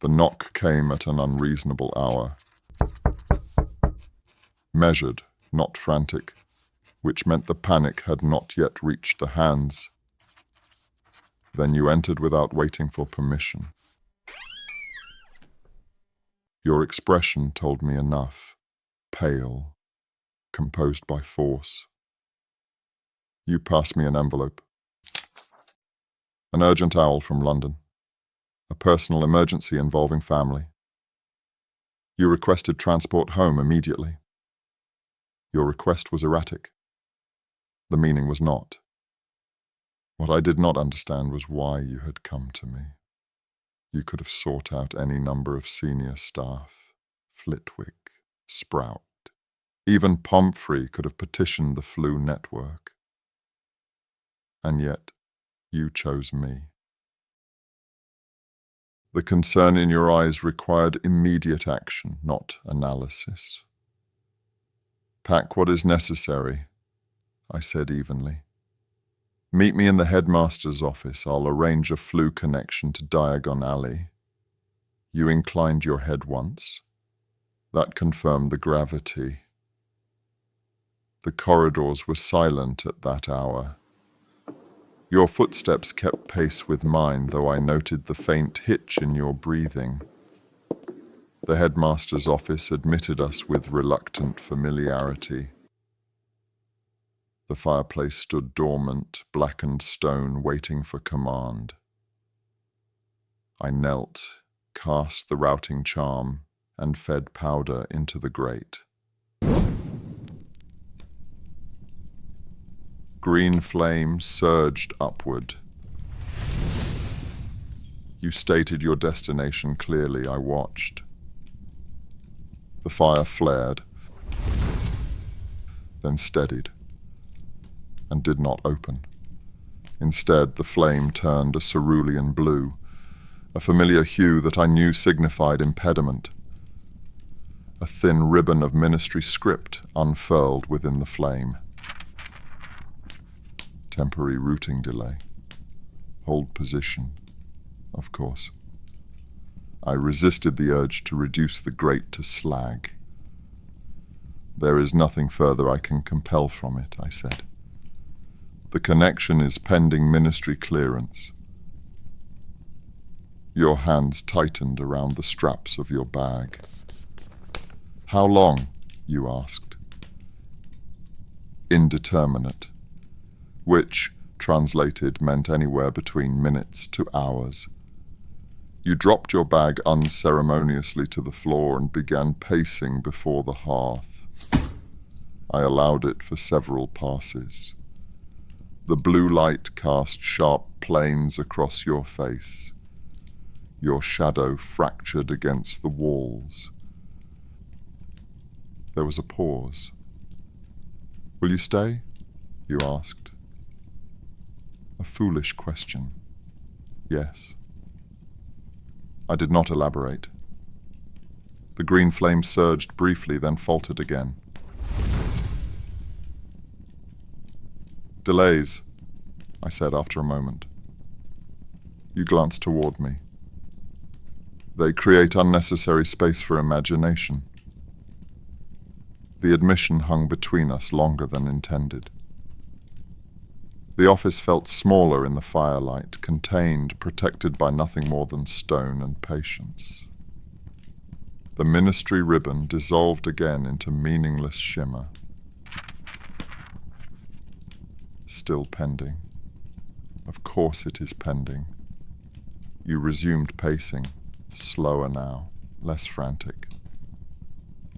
The knock came at an unreasonable hour. Measured, not frantic, which meant the panic had not yet reached the hands. Then you entered without waiting for permission. Your expression told me enough. Pale, composed by force. You passed me an envelope. An urgent owl from London. A personal emergency involving family. You requested transport home immediately. Your request was erratic. The meaning was not. What I did not understand was why you had come to me. You could have sought out any number of senior staff, Flitwick, Sprout. Even Pomfrey could have petitioned the Floo network. And yet, you chose me. The concern in your eyes required immediate action, not analysis. Pack what is necessary, I said evenly. Meet me in the headmaster's office. I'll arrange a Floo connection to Diagon Alley. You inclined your head once. That confirmed the gravity. The corridors were silent at that hour. Your footsteps kept pace with mine, though I noted the faint hitch in your breathing. The headmaster's office admitted us with reluctant familiarity. The fireplace stood dormant, blackened stone, waiting for command. I knelt, cast the routing charm, and fed powder into the grate. Green flame surged upward. You stated your destination clearly. I watched. The fire flared, then steadied, and did not open. Instead, the flame turned a cerulean blue, a familiar hue that I knew signified impediment. A thin ribbon of ministry script unfurled within the flame. Temporary routing delay. Hold position, of course. I resisted the urge to reduce the grate to slag. There is nothing further I can compel from it, I said. The connection is pending ministry clearance. Your hands tightened around the straps of your bag. How long? You asked. Indeterminate, which, translated, meant anywhere between minutes to hours. You dropped your bag unceremoniously to the floor and began pacing before the hearth. I allowed it for several passes. The blue light cast sharp planes across your face. Your shadow fractured against the walls. There was a pause. Will you stay? You asked. A foolish question. Yes. I did not elaborate. The green flame surged briefly, then faltered again. Delays, I said after a moment. You glanced toward me. They create unnecessary space for imagination. The admission hung between us longer than intended. The office felt smaller in the firelight, contained, protected by nothing more than stone and patience. The ministry ribbon dissolved again into meaningless shimmer. Still pending. Of course it is pending. You resumed pacing, slower now, less frantic.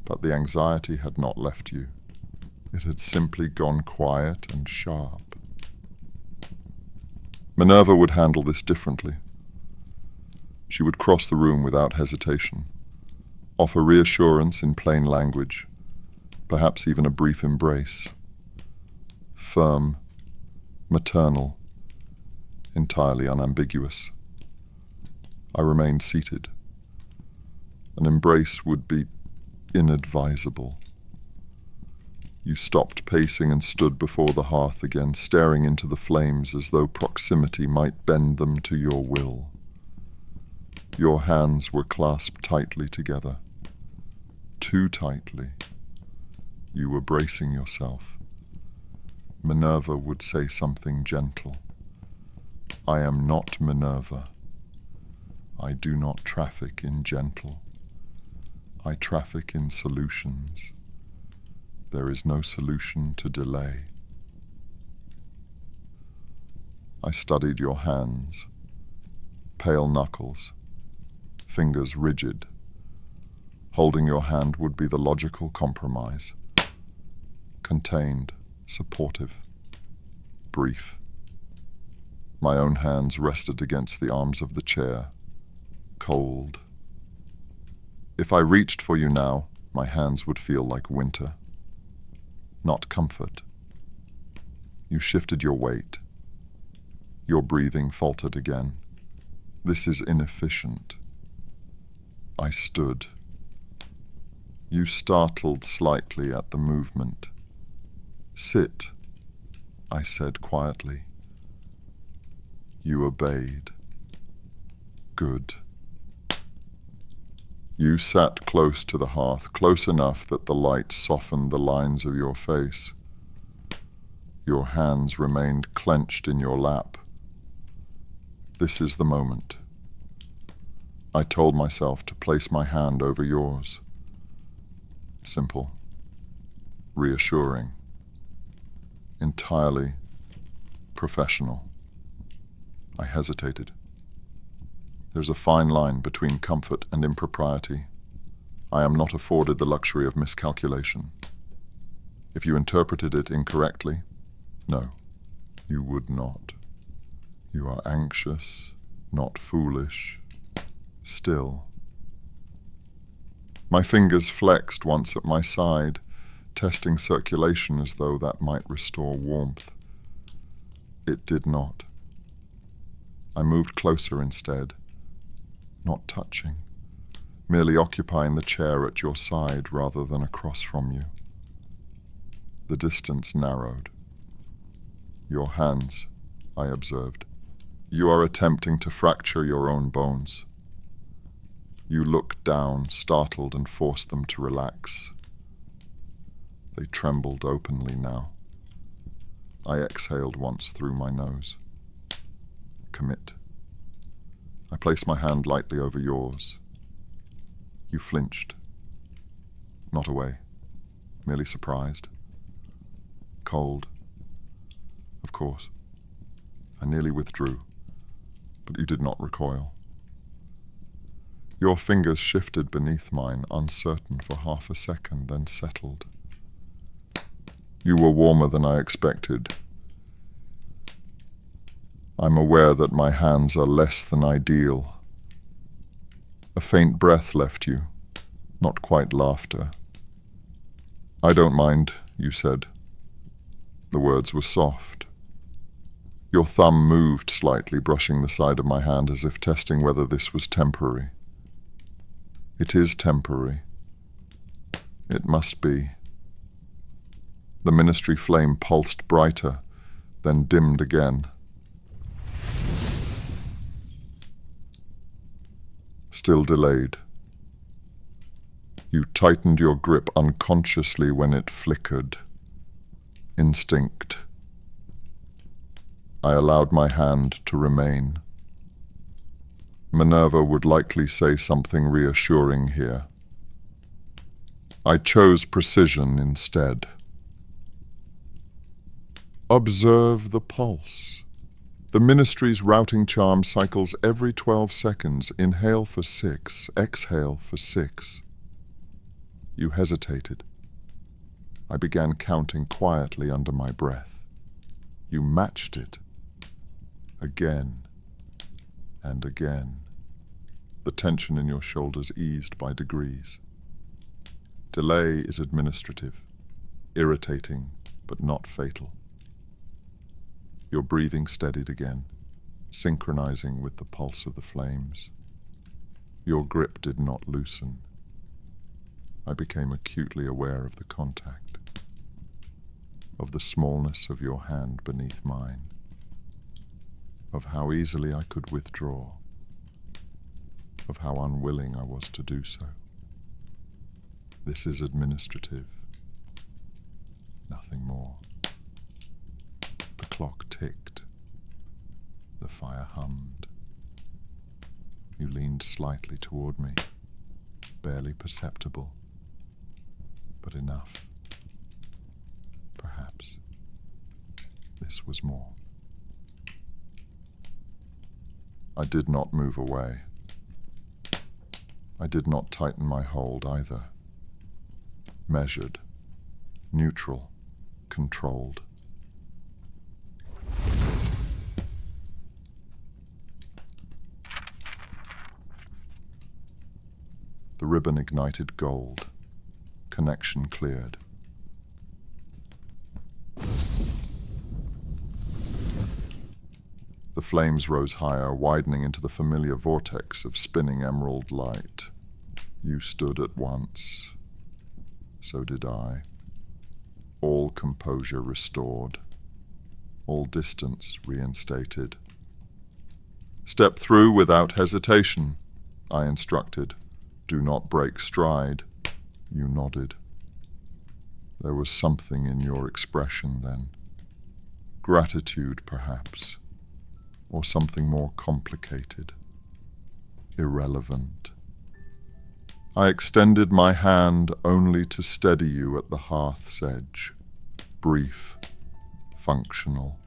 But the anxiety had not left you. It had simply gone quiet and sharp. Minerva would handle this differently. She would cross the room without hesitation, offer reassurance in plain language, perhaps even a brief embrace. Firm, maternal, entirely unambiguous. I remained seated. An embrace would be inadvisable. You stopped pacing and stood before the hearth again, staring into the flames as though proximity might bend them to your will. Your hands were clasped tightly together. Too tightly. You were bracing yourself. Minerva would say something gentle. I am not Minerva. I do not traffic in gentle. I traffic in solutions. There is no solution to delay. I studied your hands, pale knuckles, fingers rigid. Holding your hand would be the logical compromise. Contained, supportive, brief. My own hands rested against the arms of the chair, cold. If I reached for you now, my hands would feel like winter, not comfort. You shifted your weight. Your breathing faltered again. This is inefficient. I stood. You startled slightly at the movement. Sit, I said quietly. You obeyed. Good. You sat close to the hearth, close enough that the light softened the lines of your face. Your hands remained clenched in your lap. This is the moment. I told myself to place my hand over yours. Simple. Reassuring. Entirely professional. I hesitated. There's a fine line between comfort and impropriety. I am not afforded the luxury of miscalculation. If you interpreted it incorrectly, no, you would not. You are anxious, not foolish, still. My fingers flexed once at my side, testing circulation as though that might restore warmth. It did not. I moved closer instead, not touching, merely occupying the chair at your side rather than across from you. The distance narrowed. Your hands, I observed. You are attempting to fracture your own bones. You looked down, startled, and forced them to relax. They trembled openly now. I exhaled once through my nose. Commit. I placed my hand lightly over yours. You flinched. Not away, merely surprised. Cold. Of course. I nearly withdrew, but you did not recoil. Your fingers shifted beneath mine, uncertain for half a second, then settled. You were warmer than I expected. I'm aware that my hands are less than ideal. A faint breath left you, not quite laughter. I don't mind, you said. The words were soft. Your thumb moved slightly, brushing the side of my hand as if testing whether this was temporary. It is temporary. It must be. The ministry flame pulsed brighter, then dimmed again. Still delayed. You tightened your grip unconsciously when it flickered. Instinct. I allowed my hand to remain. Minerva would likely say something reassuring here. I chose precision instead. Observe the pulse. The ministry's routing charm cycles every 12 seconds. Inhale for 6, exhale for 6. You hesitated. I began counting quietly under my breath. You matched it. Again and again. The tension in your shoulders eased by degrees. Delay is administrative, irritating, but not fatal. Your breathing steadied again, synchronizing with the pulse of the flames. Your grip did not loosen. I became acutely aware of the contact, of the smallness of your hand beneath mine, of how easily I could withdraw. of how unwilling I was to do so. This is administrative, nothing more. The clock ticked. The fire hummed. You leaned slightly toward me, barely perceptible, but enough. Perhaps this was more. I did not move away. I did not tighten my hold either. Measured, neutral, controlled. The ribbon ignited gold. Connection cleared. The flames rose higher, widening into the familiar vortex of spinning emerald light. You stood at once. So did I. All composure restored. All distance reinstated. Step through without hesitation, I instructed. Do not break stride. You nodded. There was something in your expression then. Gratitude, perhaps. Or something more complicated, irrelevant. I extended my hand only to steady you at the hearth's edge, brief, functional.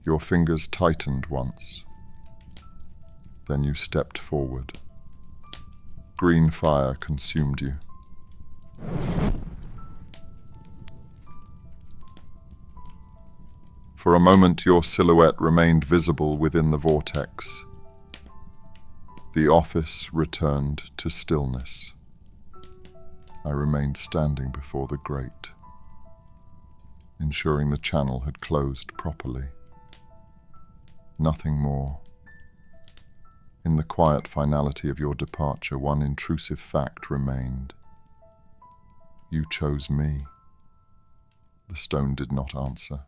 Your fingers tightened once. Then you stepped forward. Green fire consumed you. For a moment, your silhouette remained visible within the vortex. The office returned to stillness. I remained standing before the grate, ensuring the channel had closed properly. Nothing more. In the quiet finality of your departure, one intrusive fact remained. You chose me. The stone did not answer.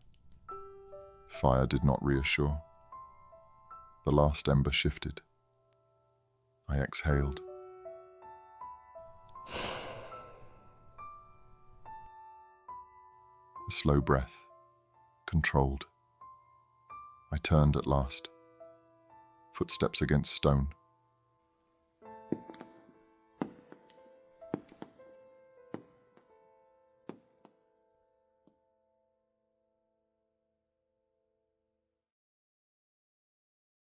Fire did not reassure. The last ember shifted. I exhaled. A slow breath, controlled. I turned at last. Footsteps against stone.